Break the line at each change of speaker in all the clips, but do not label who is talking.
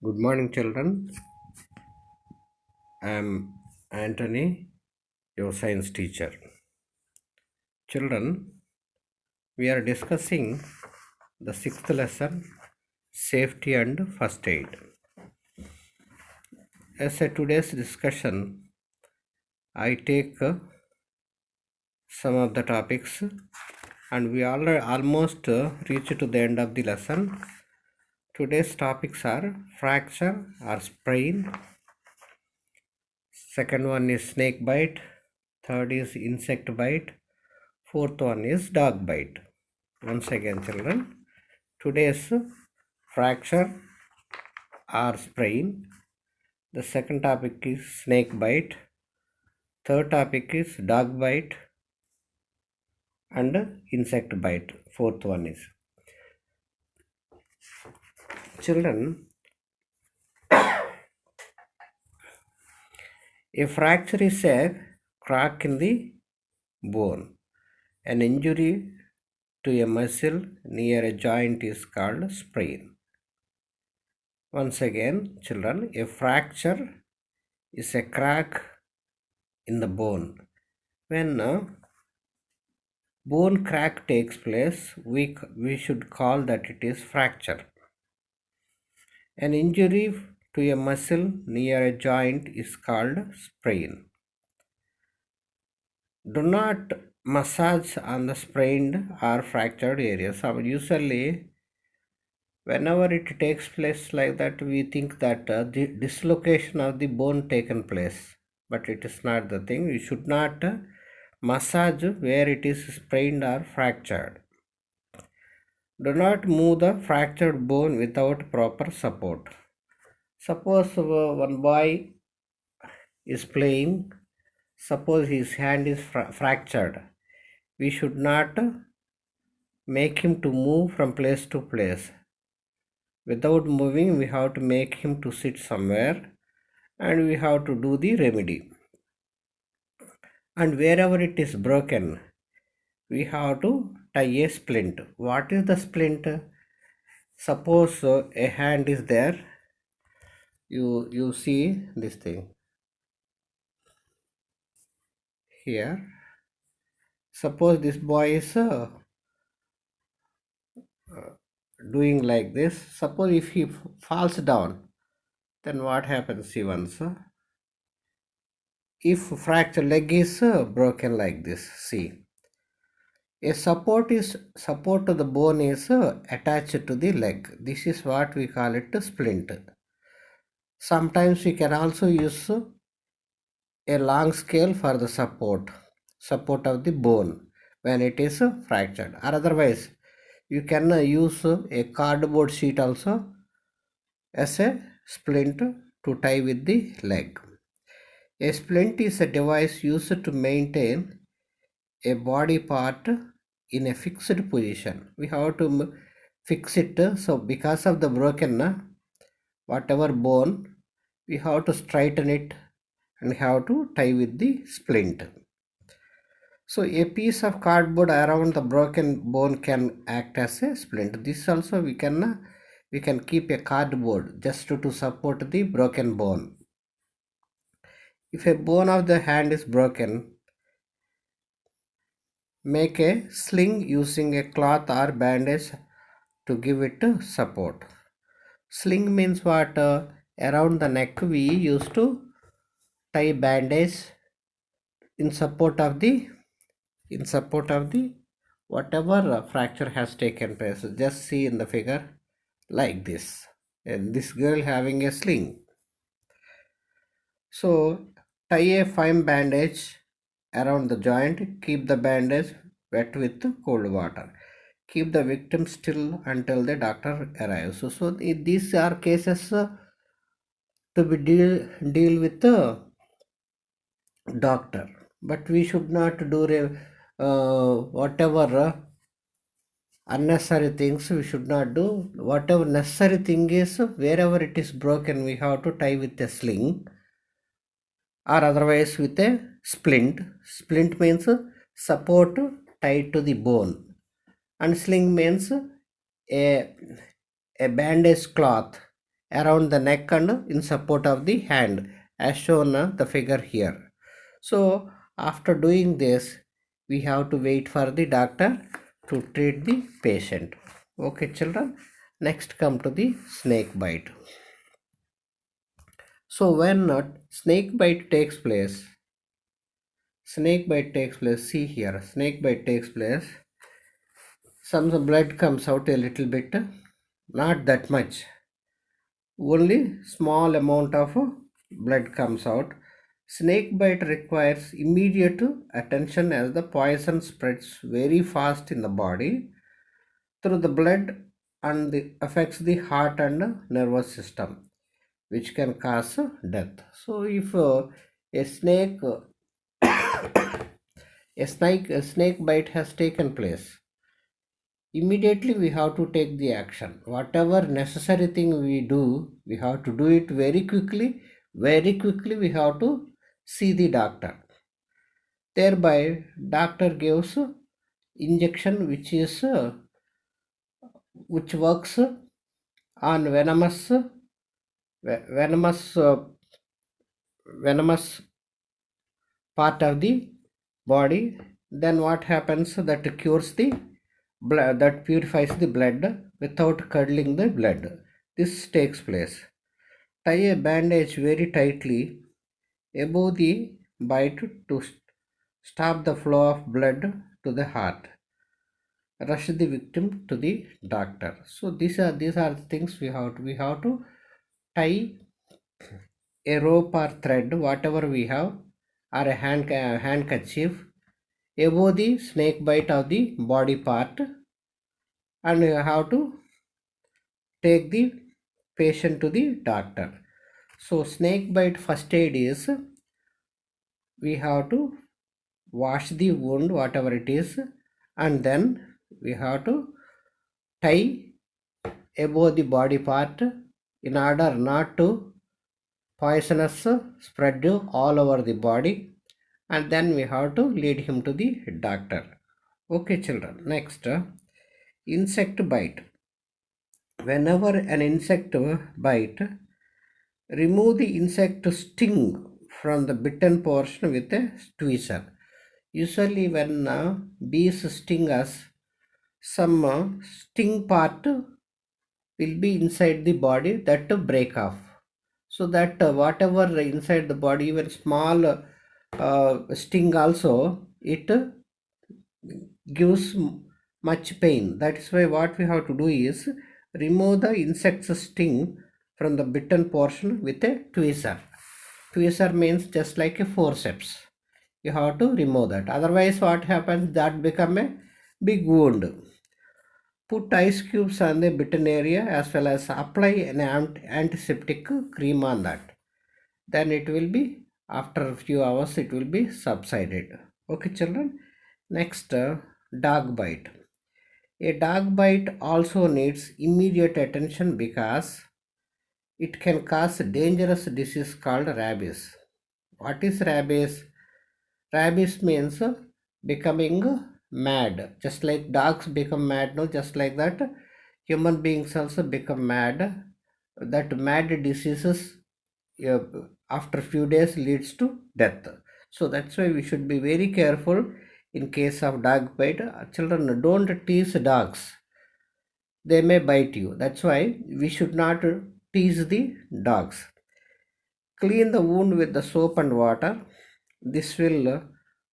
Good morning, children. I am Anthony, your science teacher. Children, we are discussing the sixth lesson, safety and first aid. As a today's discussion, I take some of the topics, and we almost reached to the end of the lesson. Today's topics are fracture or sprain. Second one is snake bite. Third is insect bite. Fourth one is dog bite. Once again, children, today's fracture or sprain. The second topic is snake bite. Third topic is dog bite and insect bite. Fourth one is. Children, a fracture is a crack in the bone. An injury to a muscle near a joint is called sprain. Once again, children, a fracture is a crack in the bone. When bone crack takes place, we should call that it is fracture. An injury to a muscle near a joint is called sprain. Do not massage on the sprained or fractured areas. Usually, whenever it takes place like that, we think that the dislocation of the bone taken place, but it is not the thing. We should not massage where it is sprained or fractured. Do not move the fractured bone without proper support. Suppose one boy is playing, suppose his hand is fractured. We should not make him to move from place to place. Without moving, we have to make him to sit somewhere and we have to do the remedy. And wherever it is broken, we have to tie a splint. What is the splint? Suppose a hand is there, you see this thing here. Suppose this boy is doing like this. Suppose if he falls down, then what happens? See once, if fracture leg is broken like this, see, a support to the bone is attached to the leg. This is what we call it splint. Sometimes we can also use a long scale for the support of the bone when it is fractured, or otherwise you can use a cardboard sheet also as a splint to tie with the leg. A splint is a device used to maintain a body part in a fixed position. We have to fix it, so because of the broken whatever bone, we have to straighten it and have to tie with the splint. So a piece of cardboard around the broken bone can act as a splint. This also we can keep a cardboard just to support the broken bone. If a bone of the hand is broken, make a sling using a cloth or bandage to give it support. Sling means what? Around the neck we used to tie bandage in support of the whatever fracture has taken place. Just see in the figure like this, and this girl having a sling. So tie a fine bandage around the joint, keep the bandage wet with cold water, keep the victim still until the doctor arrives. So these are cases to be deal with the doctor, but we should not do whatever unnecessary things. We should not do. Whatever necessary thing is, wherever it is broken, we have to tie with a sling or otherwise with a splint. Splint means support tied to the bone, and sling means a bandage cloth around the neck and in support of the hand, as shown the figure here. So after doing this, we have to wait for the doctor to treat the patient. Okay children, next come to the snake bite. So when snake bite takes place, see here, snake bite takes place, some blood comes out a little bit, not that much, only small amount of blood comes out. Snake bite requires immediate attention as the poison spreads very fast in the body through the blood and affects the heart and nervous system, which can cause death. So if a snake a snake bite has taken place, immediately we have to take the action. Whatever necessary thing we do, we have to do it very quickly. Very quickly we have to see the doctor. Thereby doctor gives injection which works on venomous venomous part of the body. Then what happens, that cures the blood, that purifies the blood without curdling the blood. This takes place. Tie a bandage very tightly above the bite to stop the flow of blood to the heart. Rush the victim to the doctor. So these are the things we have to tie a rope or thread, whatever we have, or a handkerchief above the snake bite of the body part, and you have to take the patient to the doctor. So snake bite first aid is, we have to wash the wound whatever it is, and then we have to tie above the body part in order not to poisonous spread all over the body, and then we have to lead him to the doctor. Okay children, next, insect bite. Whenever an insect bite, remove the insect sting from the bitten portion with a tweezer. Usually when bees sting us, some sting part will be inside the body that to break off, so that whatever inside the body, even small sting also, it gives much pain. That is why what we have to do is remove the insect's sting from the bitten portion with a tweezer. Tweezer means just like a forceps. You have to remove that, otherwise what happens, that become a big wound. Put ice cubes on the bitten area as well as apply an antiseptic cream on that. Then it will be, after a few hours, it will be subsided. Okay children, next, dog bite. A dog bite also needs immediate attention because it can cause dangerous disease called rabies. What is rabies? Rabies means becoming mad. Just like dogs become mad, no, just like that, human beings also become mad. That mad diseases, uh, after few days, leads to death. So that's why we should be very careful in case of dog bite. Children, don't tease dogs. They may bite you. That's why we should not tease the dogs. Clean the wound with the soap and water. This will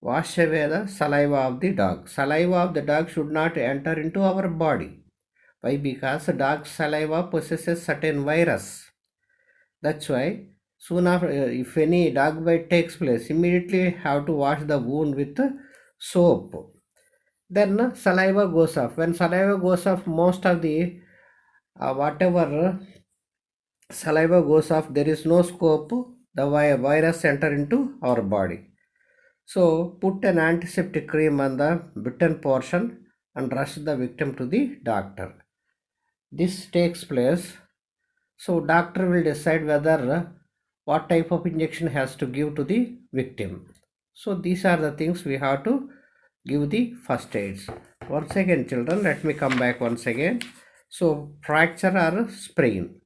wash away the saliva of the dog. Saliva of the dog should not enter into our body. Why? Because dog's saliva possesses certain virus. That's why soon after, if any dog bite takes place, immediately have to wash the wound with soap. Then saliva goes off. When saliva goes off, most of the whatever saliva goes off, there is no scope the virus enter into our body. So put an antiseptic cream on the bitten portion and rush the victim to the doctor. This takes place, so doctor will decide whether what type of injection has to give to the victim. So these are the things we have to give the first aids. Once again children, let me come back once again. So fracture or sprain.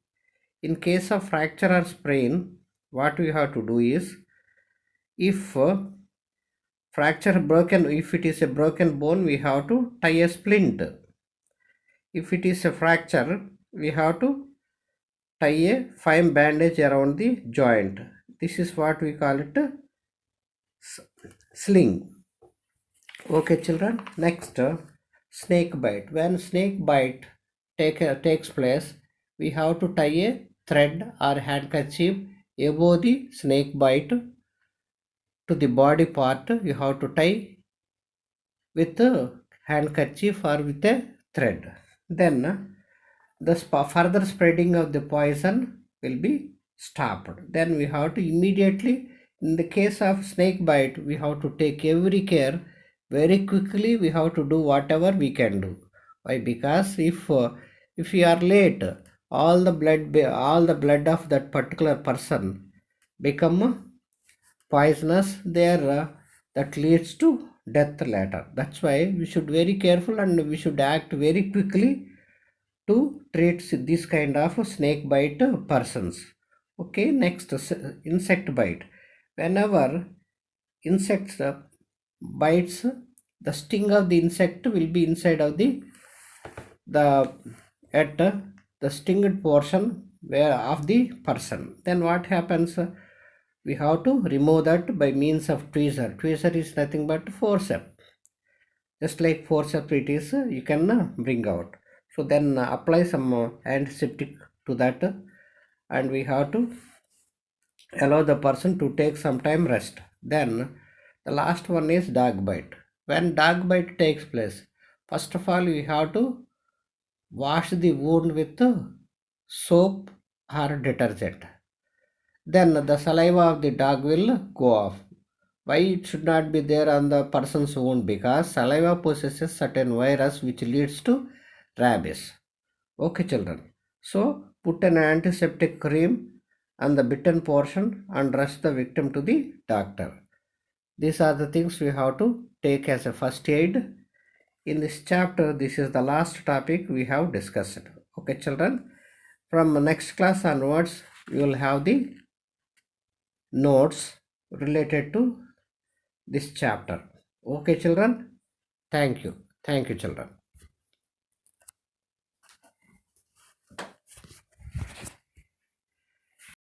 In case of fracture or sprain, what we have to do is, if fracture broken, if it is a broken bone, we have to tie a splint. If it is a fracture, we have to tie a fine bandage around the joint. This is what we call it sling. Okay children, next snake bite. When snake bite takes place, we have to tie a thread or handkerchief above the snake bite to the body part. You have to tie with a handkerchief or with a thread. Then the further spreading of the poison will be stopped. Then we have to immediately, in the case of snake bite, we have to take every care. Very quickly we have to do whatever we can do. Why? Because if we are late, all the blood of that particular person become poisonous there, that leads to death later. That's why we should very careful and we should act very quickly to treat this kind of snake bite persons. Okay, next insect bite. Whenever insects bites, the sting of the insect will be inside of the at the stinged portion where of the person. Then what happens, we have to remove that by means of tweezer. Tweezer is nothing but forceps. Just like forceps it is, you can bring out. So then apply some antiseptic to that, and we have to allow the person to take some time rest. Then the last one is dog bite. When dog bite takes place, first of all we have to wash the wound with soap or detergent. Then the saliva of the dog will go off. Why it should not be there on the person's wound? Because saliva possesses certain virus which leads to rabies. Okay children. So put an antiseptic cream on the bitten portion and rush the victim to the doctor. These are the things we have to take as a first aid. In this chapter, this is the last topic we have discussed. Okay children. From next class onwards, we will have the notes related to this chapter. Okay children, thank you children.